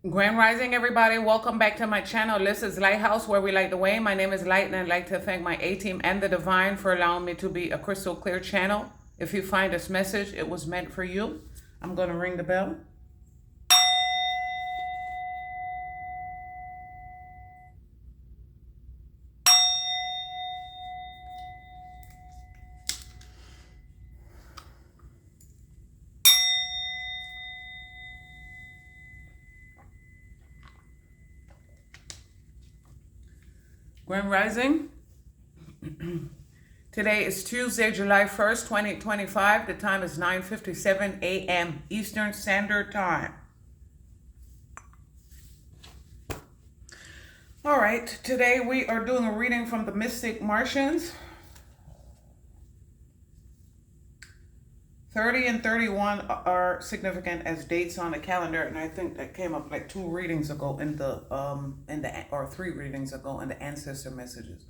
Grand Rising, everybody. Welcome back to my channel. This is Lighthouse, where we light the way. My name is Light, and I'd like to thank my A-team and the Divine for allowing me to be a crystal clear channel. If you find this message, it was meant for you. I'm going to ring the bell. Grand Rising. Today is Tuesday, July 1st, 2025. The time is 9:57 a.m. Eastern Standard Time. All right, today we are doing a reading from the Mystic Martians. 30 and 31 are significant as dates on the calendar, and I think that came up like 2 readings ago or 3 readings ago in the ancestor messages.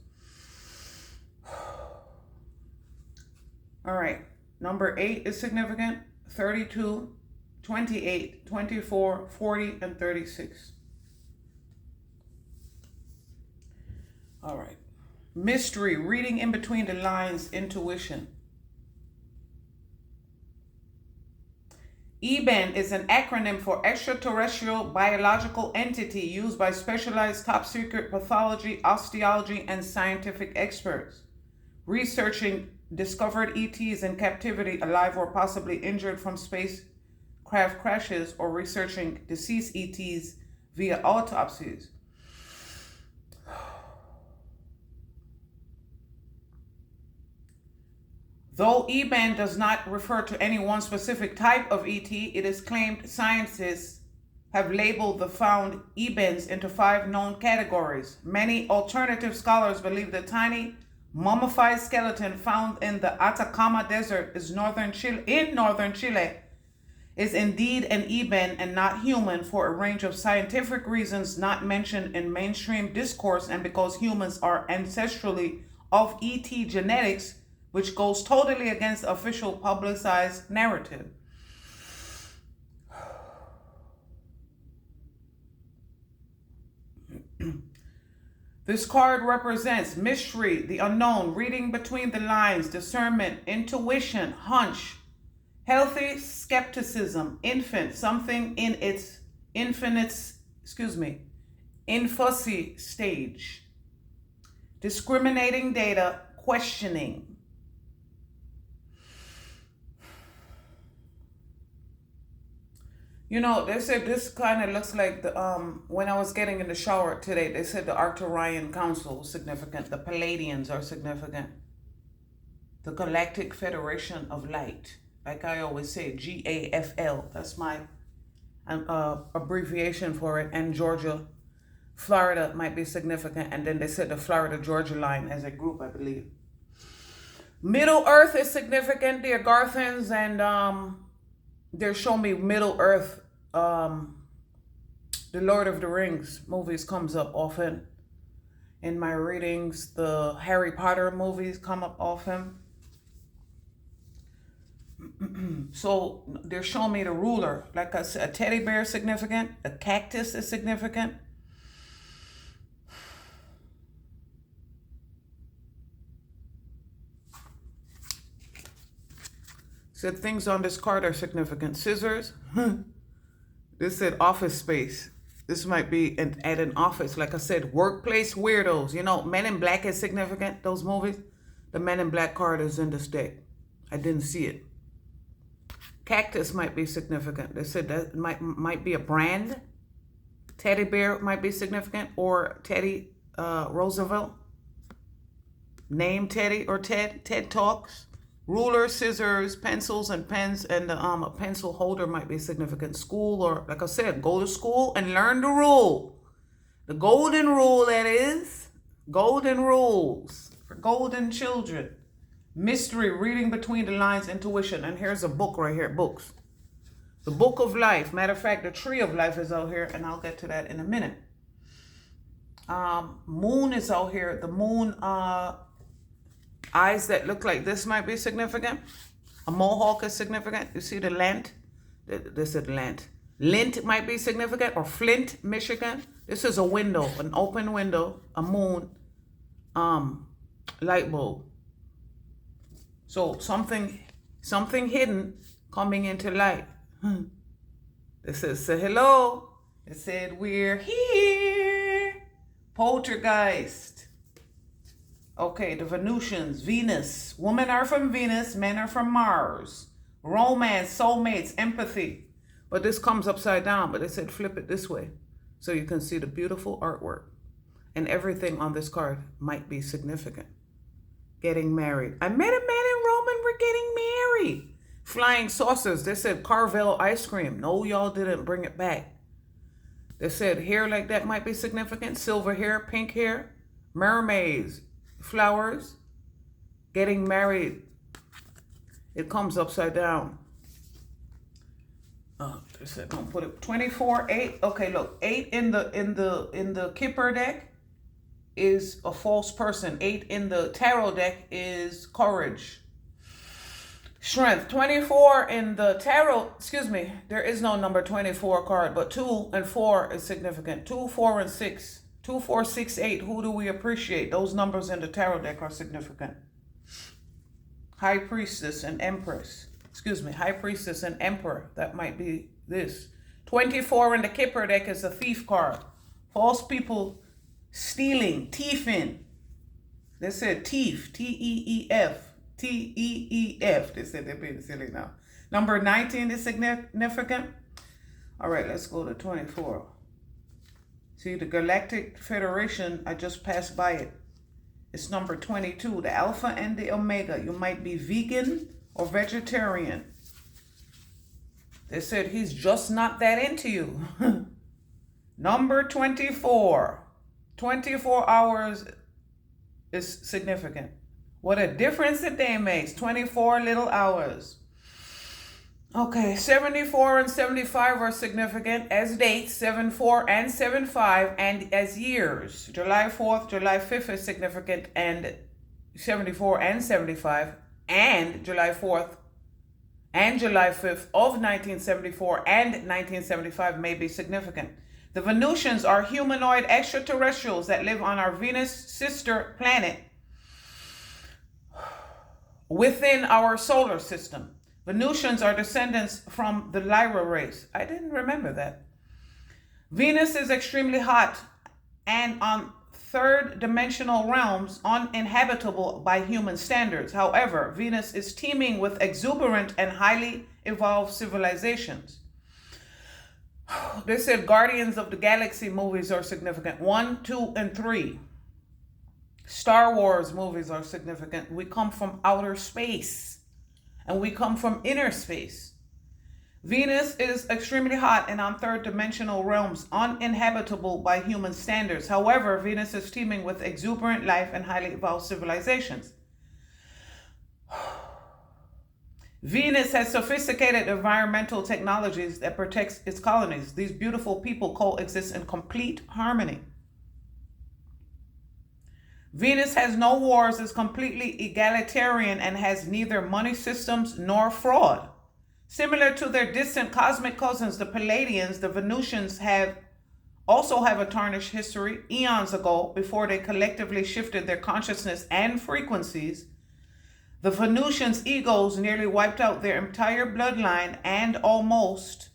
All right, number 8 is significant, 32, 28, 24, 40, and 36. All right, mystery, reading in between the lines, intuition. EBEN is an acronym for extraterrestrial biological entity used by specialized top secret pathology, osteology, and scientific experts researching discovered ETs in captivity, alive or possibly injured from spacecraft crashes, or researching deceased ETs via autopsies. Though EBEN does not refer to any one specific type of ET, it is claimed scientists have labeled the found EBENs into 5 known categories. Many alternative scholars believe the tiny mummified skeleton found in the Atacama Desert in northern Chile is indeed an EBEN and not human, for a range of scientific reasons not mentioned in mainstream discourse, and because humans are ancestrally of ET genetics, which goes totally against the official publicized narrative. This card represents mystery, the unknown, reading between the lines, discernment, intuition, hunch, healthy skepticism, something in its infancy stage, discriminating data, questioning. You know, they said this kind of looks like the when I was getting in the shower today, they said the Arcturian Council was significant. The Palladians are significant. The Galactic Federation of Light. Like I always say, GAFL. That's my abbreviation for it. And Georgia, Florida might be significant. And then they said the Florida-Georgia line as a group, I believe. Middle Earth is significant. The Agarthans, and they're showing me Middle Earth. The Lord of the Rings movies comes up often in my readings. The Harry Potter movies come up often. So they're showing me the ruler. Like I said, a teddy bear is significant. A cactus is significant. Said things on this card are significant. Scissors. This said office space. This might be at an office. Like I said, workplace weirdos. You know, Men in Black is significant, those movies. The Men in Black card is in this deck. I didn't see it. Cactus might be significant. They said that might be a brand. Teddy bear might be significant, or Teddy Roosevelt. Name Teddy or Ted. Ted Talks. Ruler, scissors, pencils, and pens, and a pencil holder might be significant. School, or like I said, go to school and learn the rule. The golden rule, that is. Golden rules for golden children. Mystery, reading between the lines, intuition. And here's a book right here, books. The Book of Life. Matter of fact, the Tree of Life is out here, and I'll get to that in a minute. Moon is out here. The moon, eyes that look like this might be significant. A mohawk is significant. You see the lent? They said lent. Lint might be significant, or Flint, Michigan. This is a window, an open window, a moon, light bulb. So something hidden coming into light. It says, say hello. It said, we're here. Poltergeist. Okay, the Venusians, Venus. Women are from Venus, men are from Mars. Romance, soulmates, empathy. But this comes upside down, but they said flip it this way so you can see the beautiful artwork. And everything on this card might be significant. Getting married. I met a man in Rome and we're getting married. Flying saucers. They said Carvel ice cream. No, y'all didn't bring it back. They said hair like that might be significant. Silver hair, pink hair. Mermaids. Flowers. Getting married. It comes upside down. They said don't put it. 24, 8. Okay, look. 8 in the Kipper deck is a false person. 8 in the tarot deck is courage. Strength. 24 in the tarot, there is no number 24 card, but 2 and 4 is significant. 2, 4, and 6. 2, 4, 6, 8. Who do we appreciate? Those numbers in the tarot deck are significant. High Priestess and Empress. High Priestess and Emperor. That might be this. 24 in the Kipper deck is a thief card. False people stealing, thiefing. They said thief, T-E-E-F. T-E-E-F. They said they're being silly now. Number 19 is significant. All right, let's go to 24. See, the Galactic Federation, I just passed by it. It's number 22, the Alpha and the Omega. You might be vegan or vegetarian. They said he's just not that into you. Number 24. 24 hours is significant. What a difference a day makes. 24 little hours. Okay, 74 and 75 are significant as dates. 74 and 75 and as years. July 4th, July 5th is significant, and 74 and 75 and July 4th and July 5th of 1974 and 1975 may be significant. The Venusians are humanoid extraterrestrials that live on our Venus sister planet within our solar system. Venusians are descendants from the Lyra race. I didn't remember that. Venus is extremely hot and on third dimensional realms uninhabitable by human standards. However, Venus is teeming with exuberant and highly evolved civilizations. They said Guardians of the Galaxy movies are significant. 1, 2, and 3. Star Wars movies are significant. We come from outer space and we come from inner space. Venus is extremely hot and on third dimensional realms uninhabitable by human standards. However, Venus is teeming with exuberant life and highly evolved civilizations. Venus has sophisticated environmental technologies that protects its colonies. These beautiful people coexist in complete harmony. Venus has no wars, is completely egalitarian, and has neither money systems nor fraud. Similar to their distant cosmic cousins, the Palladians, the Venusians also have a tarnished history. Eons ago, before they collectively shifted their consciousness and frequencies, the Venusians' egos nearly wiped out their entire bloodline and almost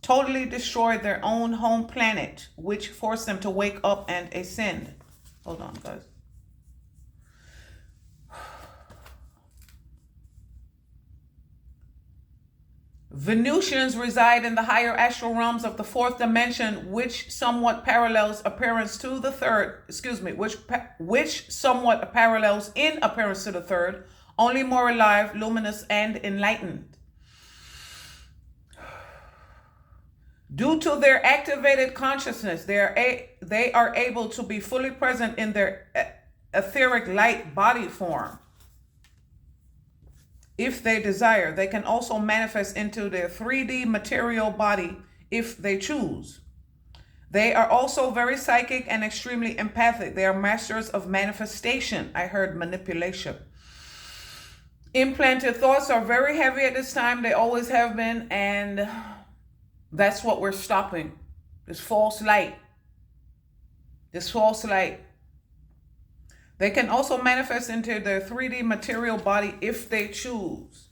totally destroyed their own home planet, which forced them to wake up and ascend. Hold on, guys. Venusians reside in the higher astral realms of the fourth dimension, which somewhat parallels appearance to the third, which somewhat parallels in appearance to the third, only more alive, luminous, and enlightened. Due to their activated consciousness, they are able to be fully present in their etheric light body form. If they desire, they can also manifest into their 3D material body if they choose. They are also very psychic and extremely empathic. They are masters of manifestation. I heard manipulation. Implanted thoughts are very heavy at this time. They always have been. And that's what we're stopping. This false light. This false light. They can also manifest into their 3D material body if they choose.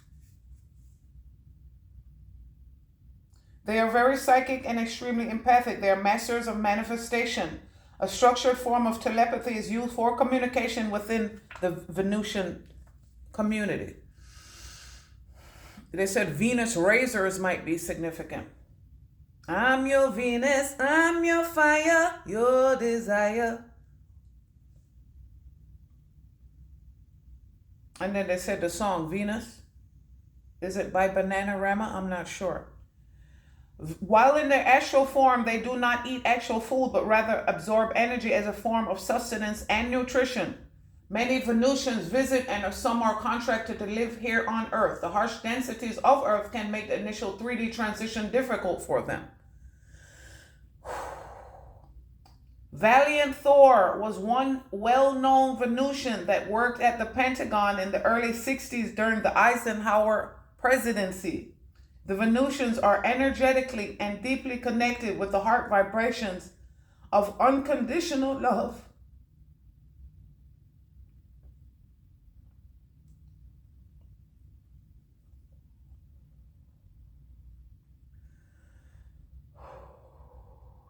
They are very psychic and extremely empathic. They are masters of manifestation. A structured form of telepathy is used for communication within the Venusian community. They said Venus razors might be significant. I'm your Venus, I'm your fire, your desire. And then they said the song Venus. Is it by Bananarama? I'm not sure. While in their astral form, they do not eat actual food, but rather absorb energy as a form of sustenance and nutrition. Many Venusians visit and some are contracted to live here on Earth. The harsh densities of Earth can make the initial 3D transition difficult for them. Valiant Thor was one well-known Venusian that worked at the Pentagon in the early 60s during the Eisenhower presidency. The Venusians are energetically and deeply connected with the heart vibrations of unconditional love.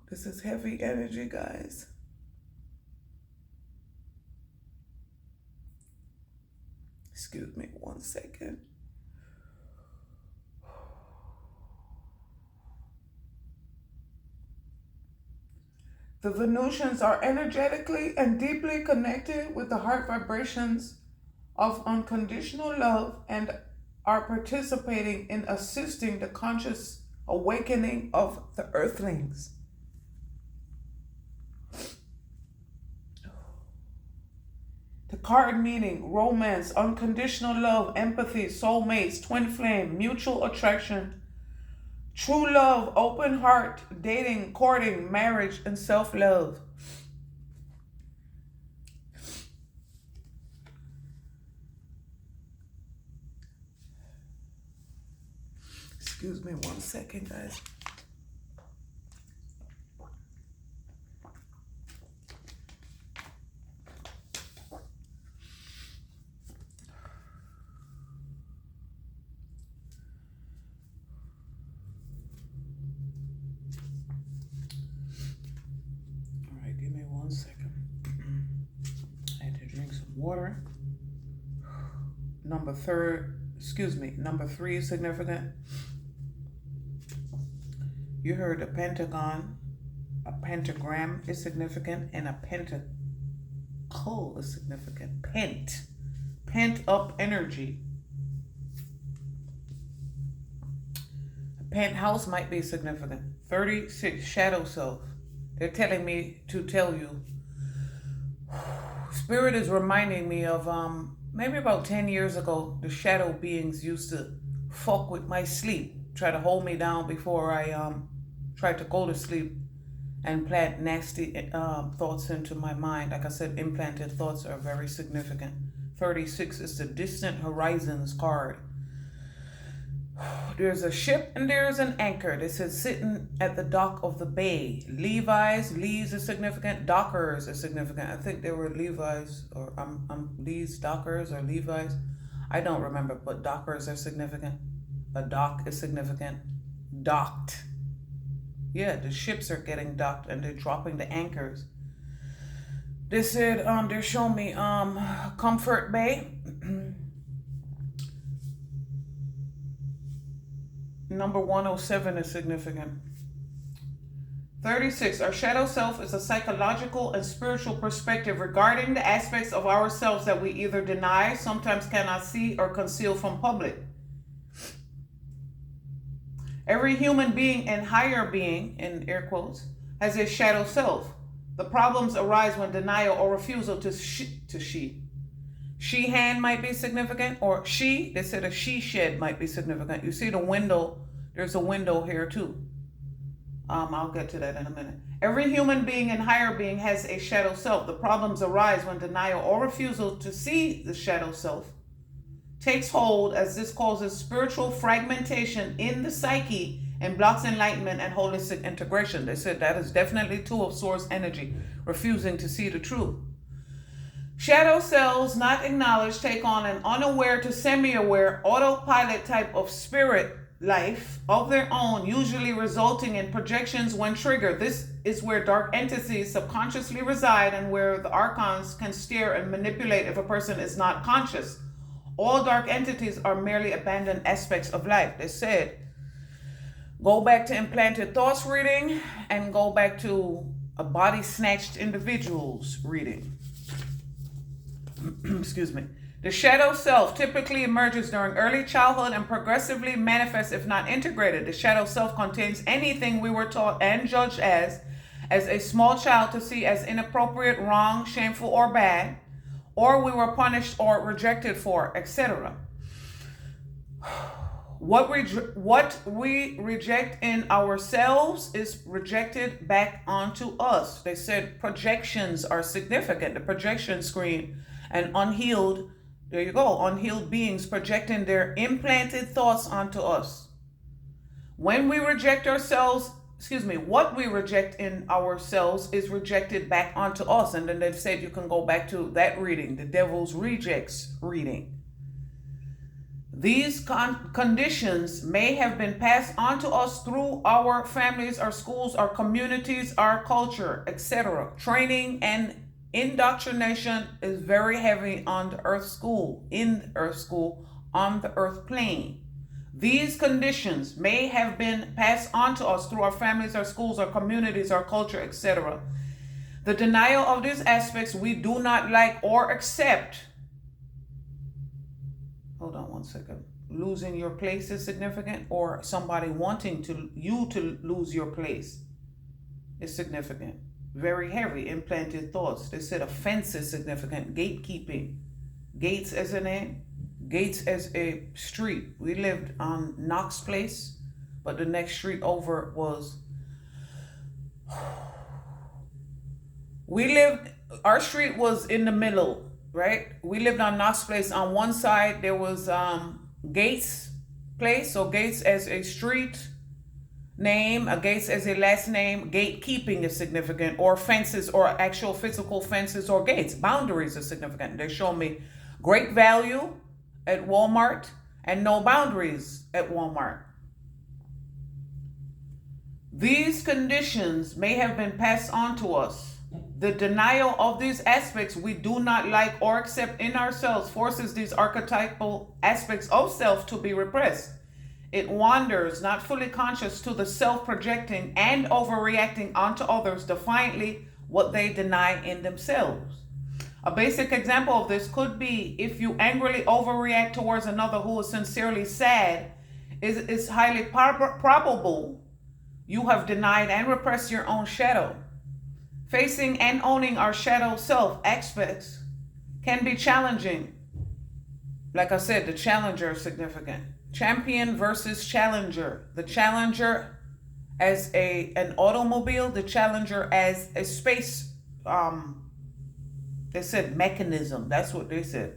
This is heavy energy, guys. Excuse me 1 second. The Venusians are energetically and deeply connected with the heart vibrations of unconditional love and are participating in assisting the conscious awakening of the earthlings. The card meaning: romance, unconditional love, empathy, soulmates, twin flame, mutual attraction, true love, open heart, dating, courting, marriage, and self-love. Excuse me 1 second, guys. Water. Number 3 is significant. You heard a pentagon, a pentagram is significant, and a pentacle is significant. Pent up energy. A penthouse might be significant. 36, shadow self. They're telling me to tell you. Spirit is reminding me of maybe about 10 years ago, the shadow beings used to fuck with my sleep, try to hold me down before I tried to go to sleep and plant nasty thoughts into my mind. Like I said, implanted thoughts are very significant. 36 is the distant horizons card. There's a ship and there's an anchor. This is sitting at the dock of the bay. Levi's is significant. Dockers is significant. I think they were Levi's or Lee's Dockers or Levi's. I don't remember, but dockers are significant. A dock is significant. Docked. Yeah, the ships are getting docked and they're dropping the anchors. They said they're showing me Comfort Bay. Number 107 is significant. 36, our shadow self is a psychological and spiritual perspective regarding the aspects of ourselves that we either deny, sometimes cannot see, or conceal from public. Every human being and higher being, in air quotes, has a shadow self. The problems arise when denial or refusal to she. She hand might be significant, or they said a she shed might be significant. You see the window, there's a window here too. I'll get to that in a minute. Every human being and higher being has a shadow self. The problems arise when denial or refusal to see the shadow self, takes hold, as this causes spiritual fragmentation in the psyche and blocks enlightenment and holistic integration. They said that is definitely two of source energy, refusing to see the truth. Shadow cells not acknowledged take on an unaware to semi-aware autopilot type of spirit life of their own, usually resulting in projections when triggered. This is where dark entities subconsciously reside and where the archons can steer and manipulate if a person is not conscious. All dark entities are merely abandoned aspects of life. They said, go back to implanted thoughts reading and go back to a body snatched individuals reading. Excuse me. The shadow self typically emerges during early childhood and progressively manifests if not integrated. The shadow self contains anything we were taught and judged as a small child to see as inappropriate, wrong, shameful, or bad, or we were punished or rejected for, etc. What we reject in ourselves is rejected back onto us. They said projections are significant. The projection screen and unhealed, there you go, unhealed beings projecting their implanted thoughts onto us. When we reject ourselves, what we reject in ourselves is rejected back onto us. And then they've said you can go back to that reading, the Devil's Rejects reading. These conditions may have been passed on to us through our families, our schools, our communities, our culture, etc. Training and indoctrination is very heavy on the earth school, on the earth plane. These conditions may have been passed on to us through our families, our schools, our communities, our culture, etc. The denial of these aspects we do not like or accept. Hold on one second. Losing your place is significant, or somebody wanting you to lose your place is significant. Very heavy implanted thoughts. They said offense is significant. Gatekeeping. Gates as a name. Gates as a street. We lived on Knox Place, but the next street over was... Our street was in the middle, right? We lived on Knox Place. On one side, there was Gates Place, so Gates as a street name, a Gates as a last name. Gatekeeping is significant, or fences, or actual physical fences or gates. Boundaries are significant. They show me great value at Walmart and no boundaries at Walmart. These conditions may have been passed on to us. The denial of these aspects we do not like or accept in ourselves forces these archetypal aspects of self to be repressed. It wanders, not fully conscious, to the self-projecting and overreacting onto others defiantly what they deny in themselves. A basic example of this could be if you angrily overreact towards another who is sincerely sad, it's highly probable you have denied and repressed your own shadow. Facing and owning our shadow self aspects can be challenging. Like I said, the challenger is significant. Champion versus challenger. The challenger as an automobile, the challenger as a space, they said mechanism. That's what they said.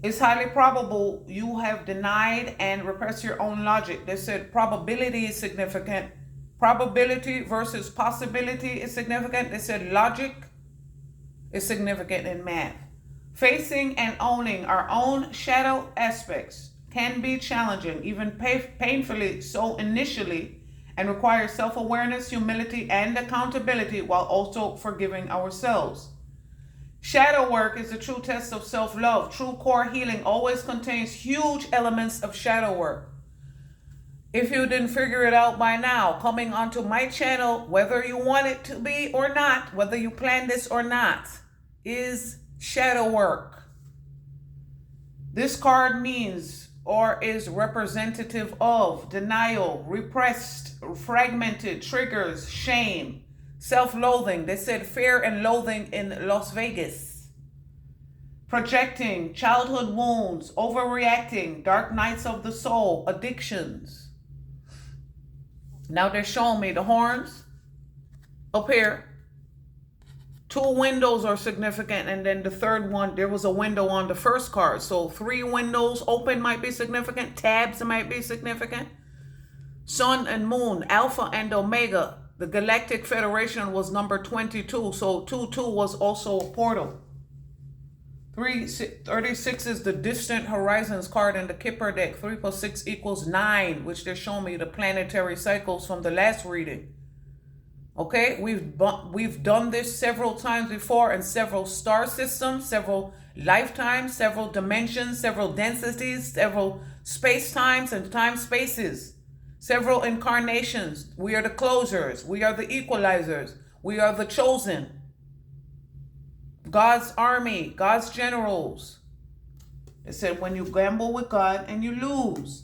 It's highly probable you have denied and repressed your own logic. They said probability is significant. Probability versus possibility is significant. They said logic is significant in math. Facing and owning our own shadow aspects can be challenging, even painfully so initially, and requires self-awareness, humility, and accountability while also forgiving ourselves. Shadow work is a true test of self-love. True core healing always contains huge elements of shadow work. If you didn't figure it out by now, coming onto my channel, whether you want it to be or not, whether you plan this or not, is shadow work. This card means or is representative of denial, repressed, fragmented, triggers, shame, self-loathing. They said fear and loathing in Las Vegas. Projecting, childhood wounds, overreacting, dark nights of the soul, addictions. Now they're showing me the horns up here. 2 windows are significant, and then the third one, there was a window on the first card. So 3 windows open might be significant. Tabs might be significant. Sun and moon, alpha and omega. The Galactic Federation was number 22. So 2-2 was also a portal. 36 is the distant horizons card in the Kipper deck. 3 plus 6 equals 9, which they're showing me the planetary cycles from the last reading. Okay, we've done this several times before in several star systems, several lifetimes, several dimensions, several densities, several space-times and time-spaces, several incarnations. We are the closers. We are the equalizers. We are the chosen. God's army, God's generals. It said when you gamble with God and you lose.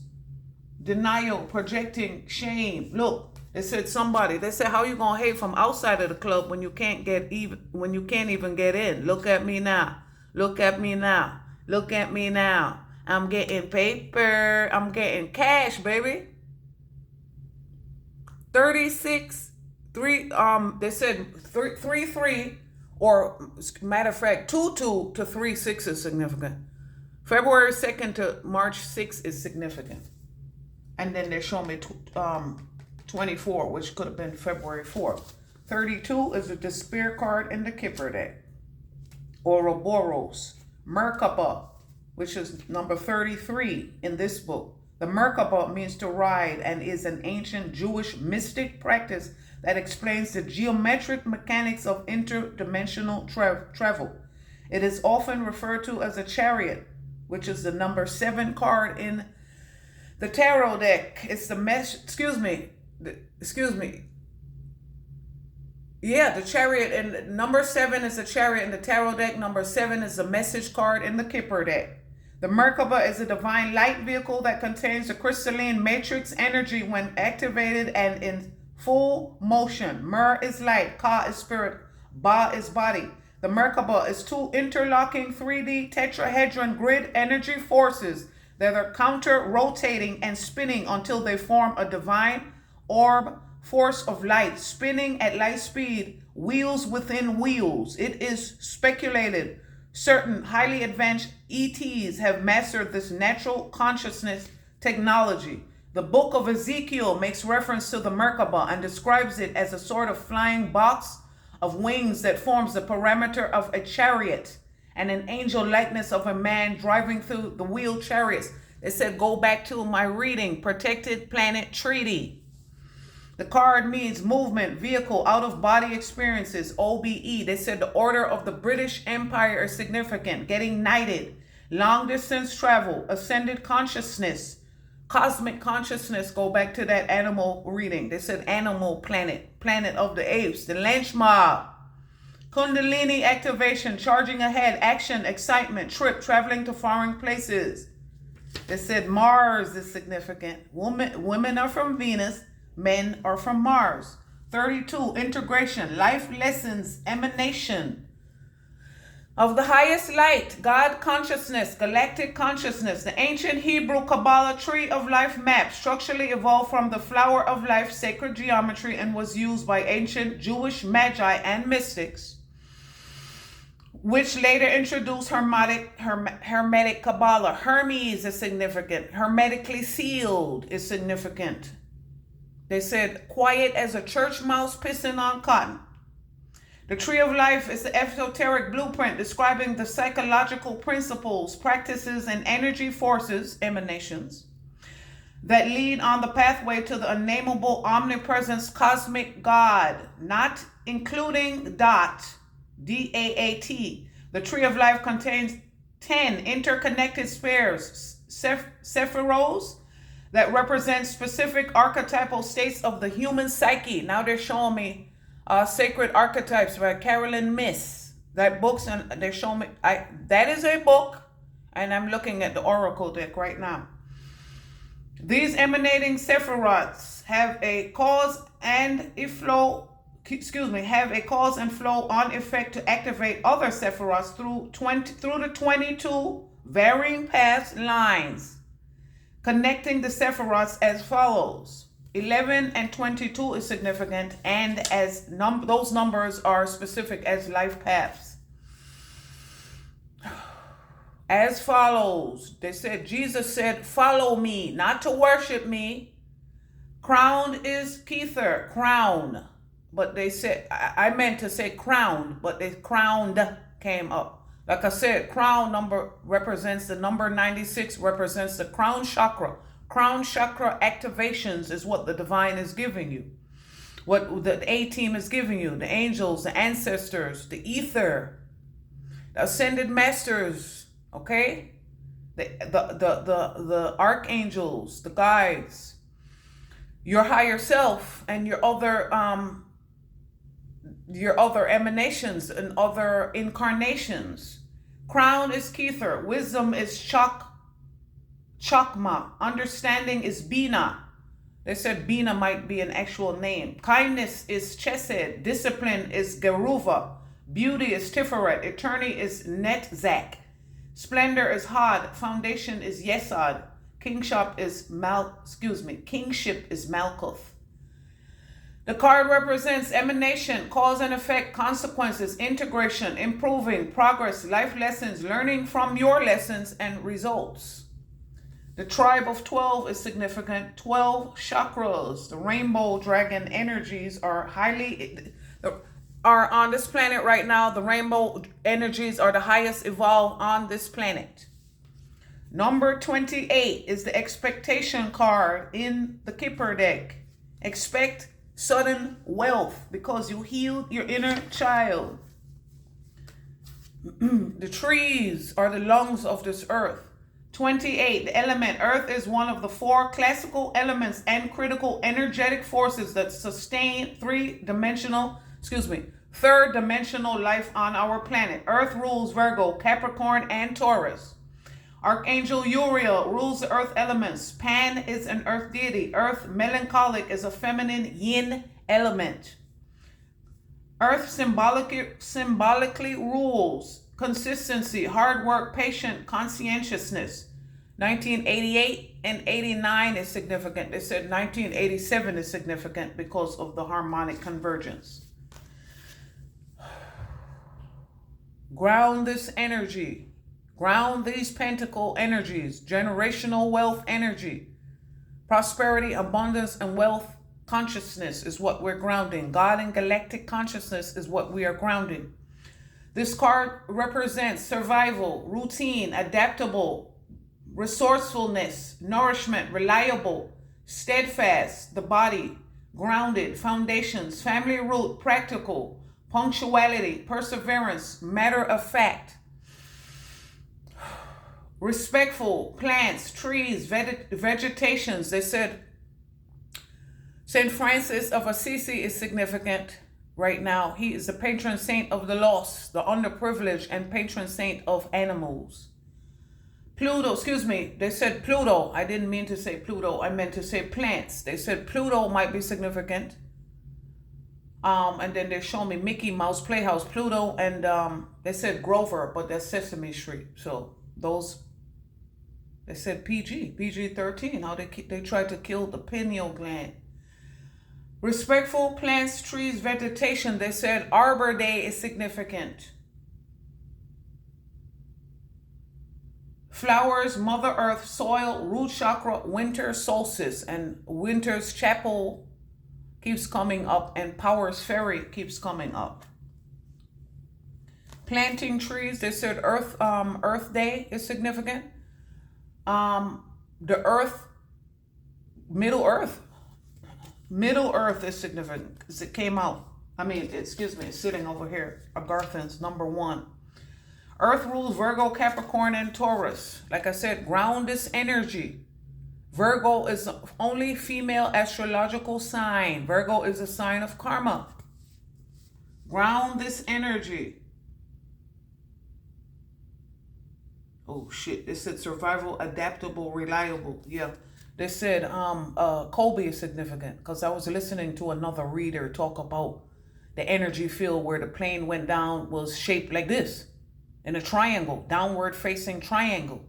Denial, projecting, shame. Look. They said they said, how you gonna hate from outside of the club when you can't even get in? Look at me now. Look at me now. Look at me now. I'm getting paper. I'm getting cash, baby. 36, 3, they said 3, or matter of fact, 2 to 3, 6 is significant. February 2nd to March 6th is significant. And then they show me 24, which could have been February 4th. 32 is a despair card in the Kipper deck. Ouroboros. Merkaba, which is number 33 in this book. The Merkaba means to ride and is an ancient Jewish mystic practice that explains the geometric mechanics of interdimensional travel. It is often referred to as a chariot, which is the number 7 card in the tarot deck. It's the the chariot, and number 7 is a chariot in the tarot deck. Number 7 is a message card in the Kipper deck. The Merkaba is a divine light vehicle that contains the crystalline matrix energy when activated and in full motion. Mer is light, Ka is spirit, Ba is body. The Merkaba is 2 interlocking 3D tetrahedron grid energy forces that are counter-rotating and spinning until they form a divine orb force of light, spinning at light speed, wheels within wheels. It is speculated certain highly advanced ETs have mastered this natural consciousness technology. The book of Ezekiel makes reference to the Merkaba and describes it as a sort of flying box of wings that forms the parameter of a chariot and an angel likeness of a man driving through the wheeled chariots. It said, go back to my reading, Protected Planet Treaty. The card means movement, vehicle, out-of-body experiences, OBE. They said the order of the British Empire is significant. Getting knighted, long-distance travel, ascended consciousness, cosmic consciousness. Go back to that animal reading. They said animal planet, planet of the apes, the lynch mob. Kundalini activation, charging ahead, action, excitement, trip, traveling to foreign places. They said Mars is significant. Women are from Venus. Men are from Mars. 32, integration, life lessons, emanation of the highest light, God consciousness, galactic consciousness. The ancient Hebrew Kabbalah tree of life map structurally evolved from the flower of life, sacred geometry, and was used by ancient Jewish magi and mystics, which later introduced Hermetic Kabbalah. Hermes is significant. Hermetically sealed is significant. They said, quiet as a church mouse pissing on cotton. The tree of life is the esoteric blueprint describing the psychological principles, practices, and energy forces, emanations, that lead on the pathway to the unnameable omnipresence cosmic God, not including dot, D-A-A-T. The tree of life contains 10 interconnected spheres, sephiros, that represent specific archetypal states of the human psyche. Now they're showing me Sacred Archetypes by Carolyn Myss. That book's, and they're showing me, that is a book, and I'm looking at the Oracle deck right now. These emanating sephiroths have a cause and flow on effect to activate other sephiroths through the 22 varying paths lines, connecting the sephiroths as follows. 11 and 22 is significant, and as those numbers are specific as life paths. As follows, they said, Jesus said, follow me, not to worship me. Crowned is Kether, crown. But they said, I meant to say crowned, but the crowned came up. Like I said, crown number represents the number 96, represents the crown chakra. Crown chakra activations is what the divine is giving you. What the A-team is giving you, the angels, the ancestors, the ether, the ascended masters, okay? The archangels, the guides, your higher self, and your other emanations and other incarnations. Crown is Kether, wisdom is Chakma, understanding is Bina. They said Bina might be an actual name. Kindness is Chesed, discipline is Geruva, beauty is Tiferet, eternity is Netzach, splendor is Had, foundation is Yesod, kingship is Malkuth. The card represents emanation, cause and effect, consequences, integration, improving, progress, life lessons, learning from your lessons and results. The tribe of 12 is significant. 12 chakras, the rainbow dragon energies are on this planet right now. The rainbow energies are the highest evolved on this planet. Number 28 is the expectation card in the Kipper deck. Expect sudden wealth because you healed your inner child. The trees are the lungs of this earth. 28, the element. Earth is one of the 4 classical elements and critical energetic forces that sustain third-dimensional life on our planet. Earth rules Virgo, Capricorn, and Taurus. Archangel Uriel rules the earth elements. Pan is an earth deity. Earth melancholic is a feminine yin element. Earth symbolically rules consistency, hard work, patient, conscientiousness. 1988 and 89 is significant. They said 1987 is significant because of the harmonic convergence. Ground this energy. Ground these pentacle energies, generational wealth energy, prosperity, abundance, and wealth consciousness is what we're grounding. God and galactic consciousness is what we are grounding. This card represents survival, routine, adaptable, resourcefulness, nourishment, reliable, steadfast, the body, grounded, foundations, family root, practical, punctuality, perseverance, matter of fact. Respectful, plants, trees, vegetations. They said St. Francis of Assisi is significant right now. He is the patron saint of the lost, the underprivileged, and patron saint of animals. Pluto, they said Pluto. I didn't mean to say Pluto. I meant to say plants. They said Pluto might be significant. And then they show me Mickey Mouse Playhouse, Pluto, and they said Grover, but that's Sesame Street. So those, they said PG-13, how they tried to kill the pineal gland. Respectful plants, trees, vegetation. They said Arbor Day is significant. Flowers, Mother Earth, soil, root chakra, winter solstice, and winter's chapel keeps coming up, and Powers Ferry keeps coming up. Planting trees. They said Earth Day is significant. The Earth, Middle Earth is significant because it came out. It's sitting over here. Agarthan's number 1. Earth rules Virgo, Capricorn, and Taurus. Like I said, ground this energy. Virgo is the only female astrological sign. Virgo is a sign of karma. Ground this energy. Oh shit, they said survival, adaptable, reliable. Yeah. They said Kobe is significant because I was listening to another reader talk about the energy field where the plane went down was shaped like this, in a triangle, downward facing triangle.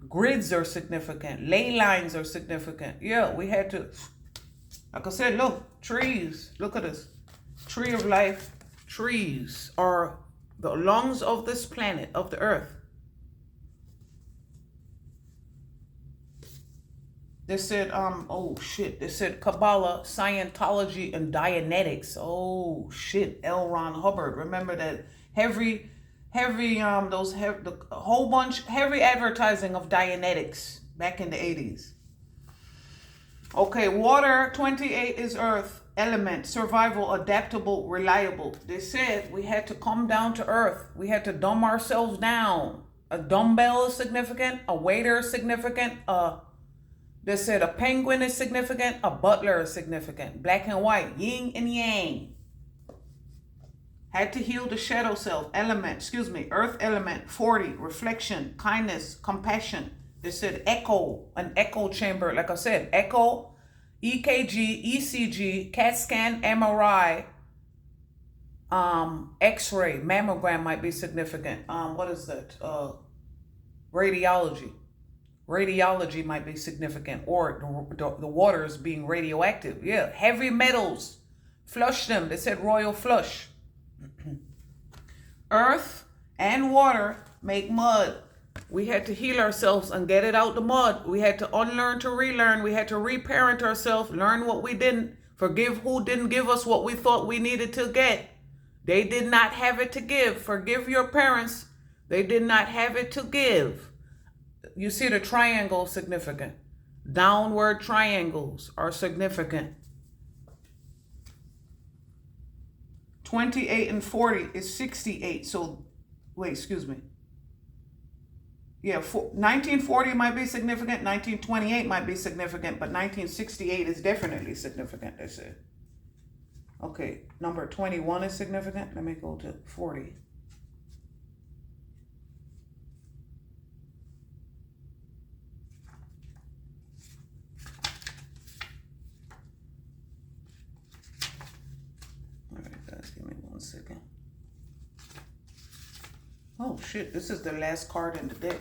Grids are significant. Ley lines are significant. Yeah, we had to, like I said, look, trees. Look at this. Tree of life. Trees are the lungs of this planet, of the earth. They said, oh shit. They said Kabbalah, Scientology, and Dianetics. Oh shit. L. Ron Hubbard. Remember that heavy advertising of Dianetics back in the 80s. Okay, water, 28 is earth, element, survival, adaptable, reliable. They said we had to come down to earth. We had to dumb ourselves down. A dumbbell is significant. A waiter is significant. They said a penguin is significant. A butler is significant. Black and white, yin and yang. Had to heal the shadow self, earth element, 40, reflection, kindness, compassion. They said echo, an echo chamber. Like I said, echo, EKG, ECG, CAT scan, MRI, X-ray, mammogram might be significant. What is that? Radiology. Radiology might be significant, or the water is being radioactive. Yeah, heavy metals, flush them. They said royal flush. Earth and water make mud. We had to heal ourselves and get it out the mud. We had to unlearn to relearn. We had to reparent ourselves, learn what we didn't, forgive who didn't give us what we thought we needed to get. They did not have it to give. Forgive your parents. They did not have it to give. You see the triangle significant. Downward triangles are significant. 28 and 40 is 68. So, wait, excuse me. Yeah, 1940 might be significant. 1928 might be significant. But 1968 is definitely significant, they said. Okay, number 21 is significant. Let me go to 40. Give me 1 second. Oh shit, this is the last card in the deck.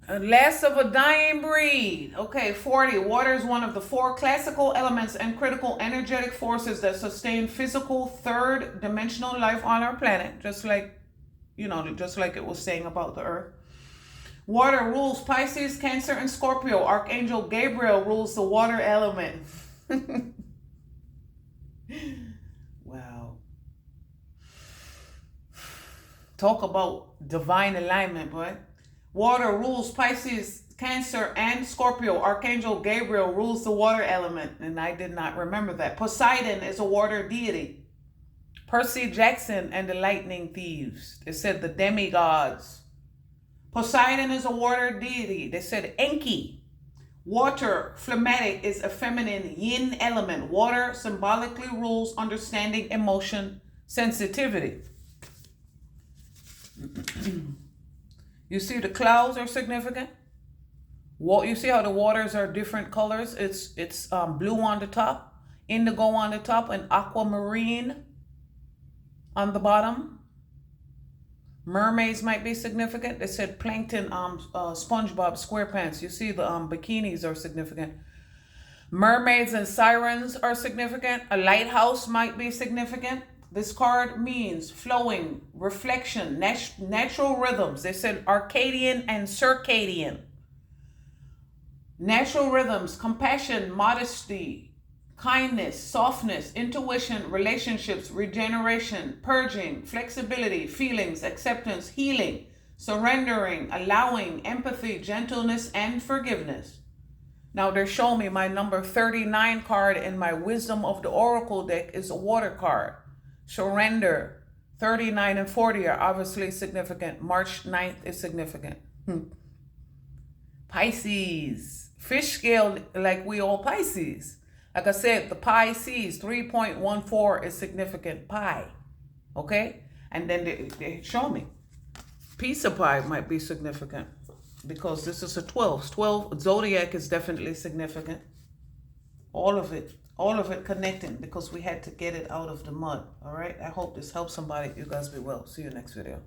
Last of a dying breed. Okay, 40. Water is one of the 4 classical elements and critical energetic forces that sustain physical third dimensional life on our planet. Just like, just like it was saying about the earth. Water rules Pisces, Cancer, and Scorpio. Archangel Gabriel rules the water element. Wow. Talk about divine alignment, boy. Water rules Pisces, Cancer, and Scorpio. Archangel Gabriel rules the water element. And I did not remember that. Poseidon is a water deity. Percy Jackson and the Lightning Thieves. They said the demigods. Poseidon is a water deity. They said Enki. Water, phlegmatic, is a feminine yin element. Water symbolically rules understanding, emotion, sensitivity. You see the clouds are significant. You see how the waters are different colors? It's blue on the top, indigo on the top, and aquamarine on the bottom. Mermaids might be significant. They said plankton, SpongeBob SquarePants. You see the bikinis are significant. Mermaids and sirens are significant. A lighthouse might be significant. This card means flowing, reflection, natural rhythms. They said Arcadian and Circadian. Natural rhythms, compassion, modesty, kindness, softness, intuition, relationships, regeneration, purging, flexibility, feelings, acceptance, healing, surrendering, allowing, empathy, gentleness, and forgiveness. Now they're showing me my number 39 card in my Wisdom of the Oracle deck is a water card. Surrender. 39 and 40 are obviously significant. March 9th is significant. Pisces. Fish scale, like we all Pisces. Like I said, the Pisces, 3.14 is significant pi. Okay? And then they show me. Piece of pie might be significant because this is a 12. 12 zodiac is definitely significant. All of it connecting because we had to get it out of the mud. All right? I hope this helps somebody. You guys be well. See you next video.